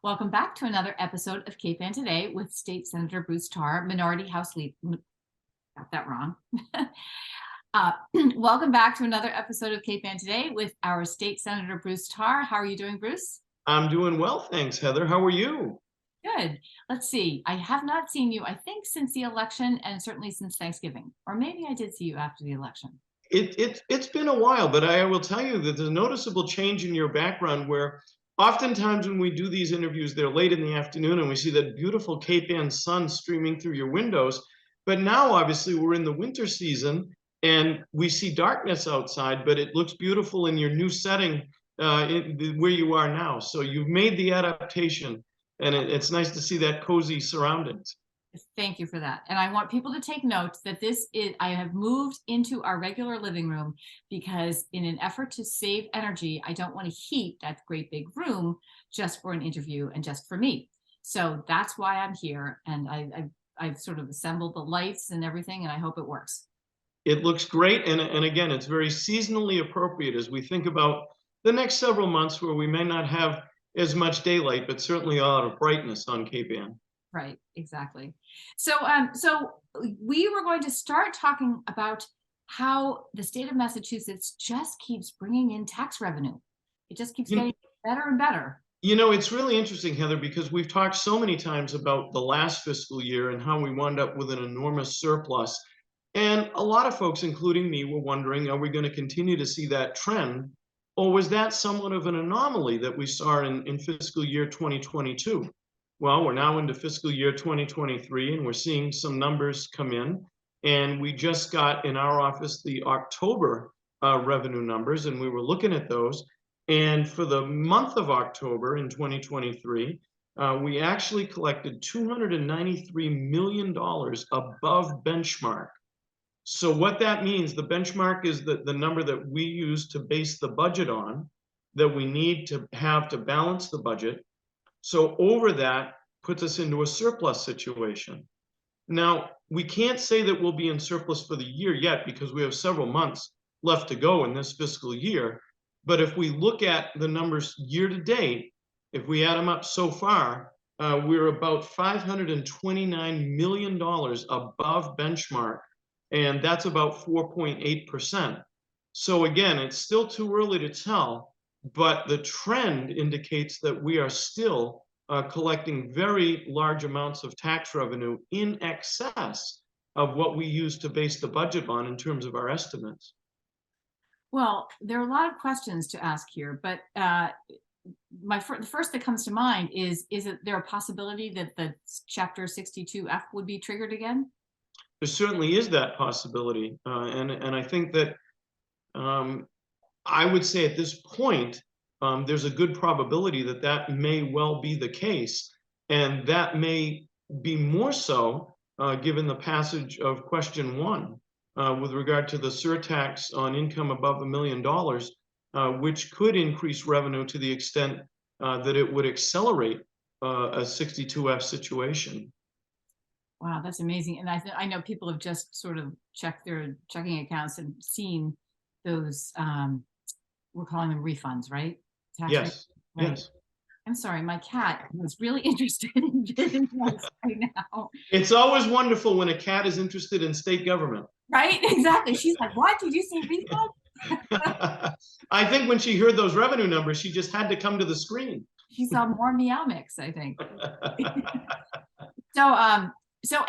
Welcome back to another episode of KPAN Today with State Senator Bruce Tarr, Minority House Leader. Got that wrong. Welcome back to another episode of KPAN Today with our State Senator Bruce Tarr. How are you doing, Bruce? I'm doing well, thanks, Heather. How are you? Good. Let's see. I have not seen you, I think, since the election and certainly since Thanksgiving. Or maybe I did see you after the election. It's been a while, but I will tell you that there's a noticeable change in your background where oftentimes when we do these interviews, they're late in the afternoon and we see that beautiful Cape Ann sun streaming through your windows. But now, obviously, we're in the winter season and we see darkness outside, but it looks beautiful in your new setting where you are now. So you've made the adaptation and it's nice to see that cozy surroundings. Thank you for that. And I want people to take note that I have moved into our regular living room because in an effort to save energy, I don't want to heat that great big room just for an interview and just for me. So that's why I'm here. And I've sort of assembled the lights and everything, and I hope it works. It looks great. And again, it's very seasonally appropriate as we think about the next several months where we may not have as much daylight, but certainly a lot of brightness on Cape Ann. Right, exactly. So we were going to start talking about how the state of Massachusetts just keeps bringing in tax revenue. It just keeps getting better and better. You know, it's really interesting, Heather, because we've talked so many times about the last fiscal year and how we wound up with an enormous surplus. And a lot of folks, including me, were wondering, are we going to continue to see that trend? Or was that somewhat of an anomaly that we saw in fiscal year 2022? Well, we're now into fiscal year 2023, and we're seeing some numbers come in. And we just got in our office the October revenue numbers, and we were looking at those. And for the month of October in 2023, we actually collected $293 million above benchmark. So what that means, the benchmark is the number that we use to base the budget on, that we need to have to balance the budget. So over that puts us into a surplus situation. Now, we can't say that we'll be in surplus for the year yet because we have several months left to go in this fiscal year. But if we look at the numbers year to date, if we add them up so far, we're about $529 million above benchmark, and that's about 4.8%. So again, it's still too early to tell, but the trend indicates that we are still collecting very large amounts of tax revenue in excess of what we use to base the budget on in terms of our estimates. Well, there are a lot of questions to ask here, but the first that comes to mind is there a possibility that the Chapter 62F would be triggered again? There certainly is that possibility. And I think that I would say at this point, there's a good probability that that may well be the case. And that may be more so given the passage of question 1 with regard to the surtax on income above $1 million, which could increase revenue to the extent that it would accelerate a 62F situation. Wow, that's amazing. And I know people have just sort of checked their checking accounts and seen those, we're calling them refunds, right? Tax yes, right? Yes. I'm sorry, my cat was really interested in getting those right now. It's always wonderful when a cat is interested in state government. Right, exactly. She's like, what, did you say refund? I think when she heard those revenue numbers, she just had to come to the screen. She saw more Meow Mix, I think.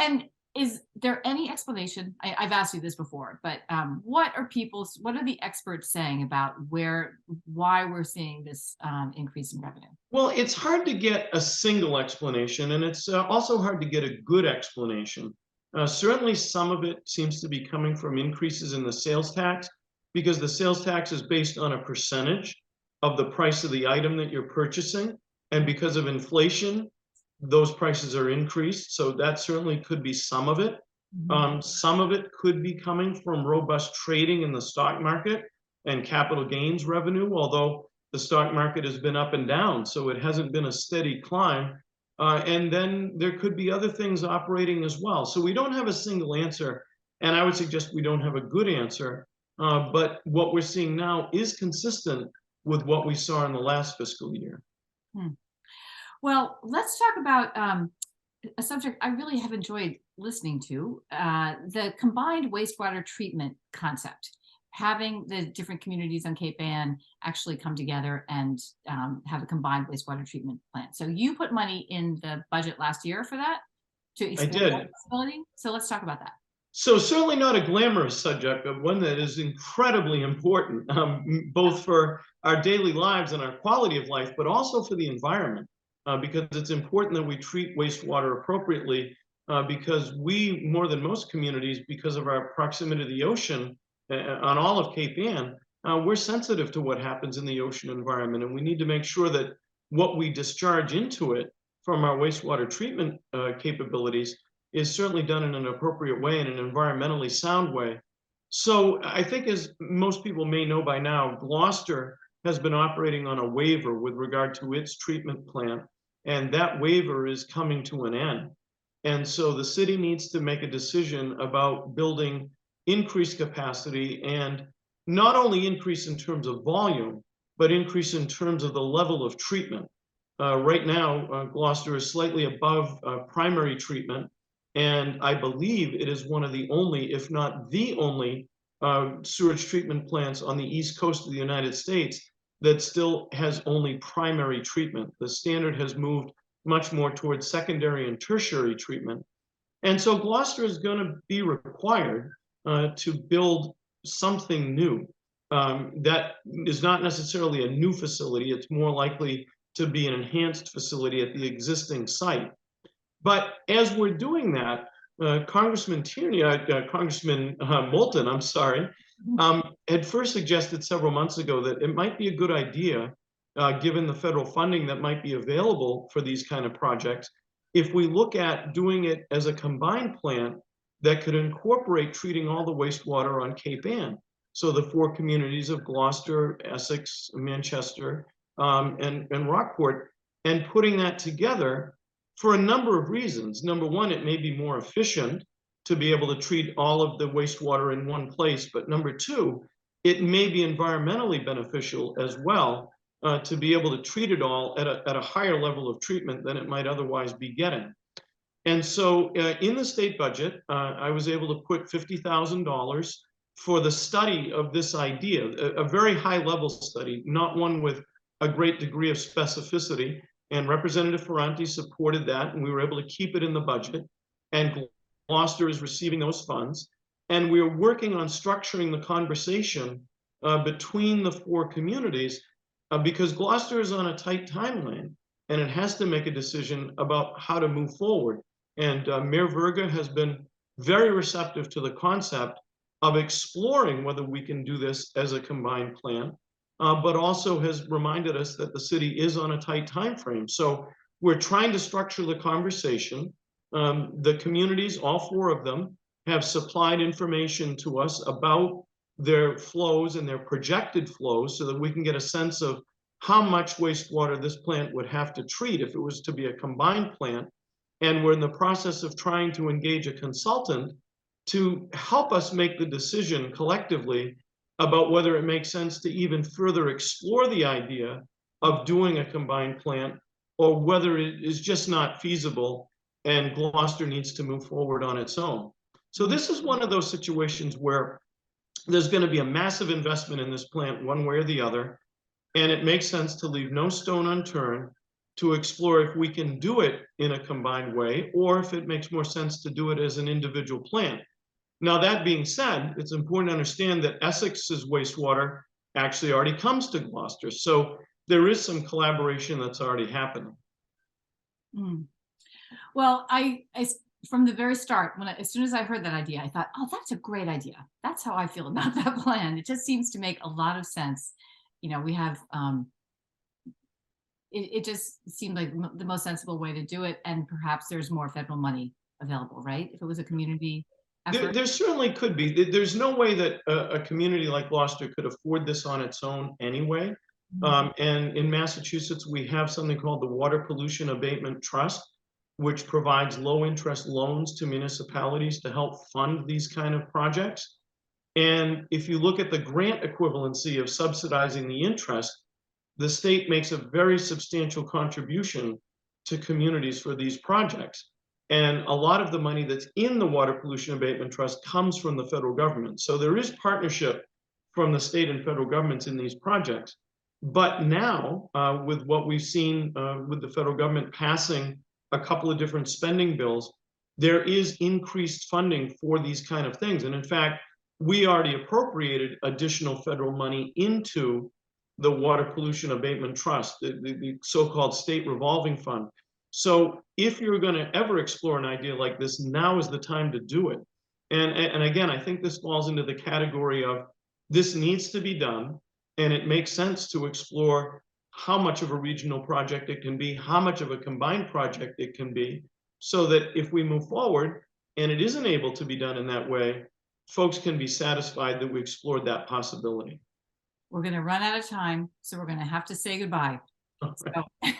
And is there any explanation? I've asked you this before, but what are the experts saying about why we're seeing this increase in revenue? Well, it's hard to get a single explanation, and it's also hard to get a good explanation. Certainly some of it seems to be coming from increases in the sales tax, because the sales tax is based on a percentage of the price of the item that you're purchasing. And because of inflation, those prices are increased. So that certainly could be some of it. Some of it could be coming from robust trading in the stock market and capital gains revenue, although the stock market has been up and down, so it hasn't been a steady climb. And then there could be other things operating as well. So we don't have a single answer, and I would suggest we don't have a good answer. But what we're seeing now is consistent with what we saw in the last fiscal year. Well, let's talk about a subject I really have enjoyed listening to, the combined wastewater treatment concept. Having the different communities on Cape Ann actually come together and have a combined wastewater treatment plant. So you put money in the budget last year for that to I explore that did. possibility. So let's talk about that. So certainly not a glamorous subject, but one that is incredibly important, both for our daily lives and our quality of life, but also for the environment, because it's important that we treat wastewater appropriately, because we, more than most communities, because of our proximity to the ocean on all of Cape Ann, we're sensitive to what happens in the ocean environment, and we need to make sure that what we discharge into it from our wastewater treatment capabilities is certainly done in an appropriate way, in an environmentally sound way. So I think, as most people may know by now, Gloucester has been operating on a waiver with regard to its treatment plant, and that waiver is coming to an end. And so the city needs to make a decision about building increased capacity, and not only increase in terms of volume, but increase in terms of the level of treatment. Right now, Gloucester is slightly above primary treatment, and I believe it is one of the only, if not the only, sewage treatment plants on the East Coast of the United States that still has only primary treatment. The standard has moved much more towards secondary and tertiary treatment. And so Gloucester is going to be required to build something new. That is not necessarily a new facility. It's more likely to be an enhanced facility at the existing site. But as we're doing that, Congressman Tierney, Congressman Moulton, I'm sorry, had first suggested several months ago that it might be a good idea, given the federal funding that might be available for these kind of projects, if we look at doing it as a combined plant that could incorporate treating all the wastewater on Cape Ann. So the four communities of Gloucester, Essex, Manchester, and Rockport, and putting that together for a number of reasons. Number one, it may be more efficient to be able to treat all of the wastewater in one place. But number two, it may be environmentally beneficial as well, to be able to treat it all at a higher level of treatment than it might otherwise be getting. And so in the state budget, I was able to put $50,000 for the study of this idea, a very high level study, not one with a great degree of specificity. And Representative Ferranti supported that, and we were able to keep it in the budget. And Gloucester is receiving those funds. And we're working on structuring the conversation between the four communities, because Gloucester is on a tight timeline, and it has to make a decision about how to move forward. And Mayor Verga has been very receptive to the concept of exploring whether we can do this as a combined plan, but also has reminded us that the city is on a tight time frame. So we're trying to structure the conversation. The communities, all four of them, have supplied information to us about their flows and their projected flows so that we can get a sense of how much wastewater this plant would have to treat if it was to be a combined plant. And we're in the process of trying to engage a consultant to help us make the decision collectively about whether it makes sense to even further explore the idea of doing a combined plant, or whether it is just not feasible and Gloucester needs to move forward on its own. So this is one of those situations where there's going to be a massive investment in this plant one way or the other, and it makes sense to leave no stone unturned to explore if we can do it in a combined way, or if it makes more sense to do it as an individual plant. Now, that being said, it's important to understand that Essex's wastewater actually already comes to Gloucester. So there is some collaboration that's already happening. Mm. Well, from the very start, as soon as I heard that idea, I thought, oh, that's a great idea. That's how I feel about that plan. It just seems to make a lot of sense. You know, we have, it just seemed like the most sensible way to do it. And perhaps there's more federal money available, right? If it was a community effort. There certainly could be. There's no way that a community like Gloucester could afford this on its own anyway. And in Massachusetts, we have something called the Water Pollution Abatement Trust, which provides low interest loans to municipalities to help fund these kind of projects. And if you look at the grant equivalency of subsidizing the interest, the state makes a very substantial contribution to communities for these projects. And a lot of the money that's in the Water Pollution Abatement Trust comes from the federal government. So there is partnership from the state and federal governments in these projects. But now, with what we've seen with the federal government passing a couple of different spending bills, there is increased funding for these kind of things. And in fact, we already appropriated additional federal money into the Water Pollution Abatement Trust, the so-called state revolving fund. So if you're going to ever explore an idea like this, now is the time to do it. And again, I think this falls into the category of this needs to be done, and it makes sense to explore how much of a regional project it can be, how much of a combined project it can be, so that if we move forward and it isn't able to be done in that way, folks can be satisfied that we explored that possibility. We're going to run out of time, so we're going to have to say goodbye. All right. So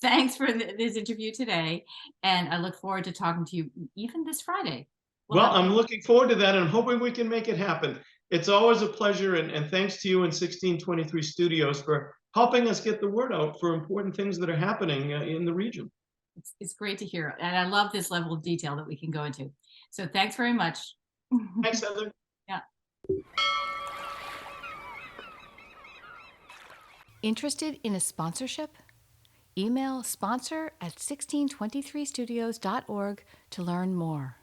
thanks for this interview today, and I look forward to talking to you even this Friday. Well, I'm looking forward to that, and I'm hoping we can make it happen. It's always a pleasure, and thanks to you and 1623 Studios for helping us get the word out for important things that are happening in the region. It's great to hear, and I love this level of detail that we can go into. So thanks very much. Thanks, Heather. Yeah. Interested in a sponsorship? Email sponsor@1623studios.org to learn more.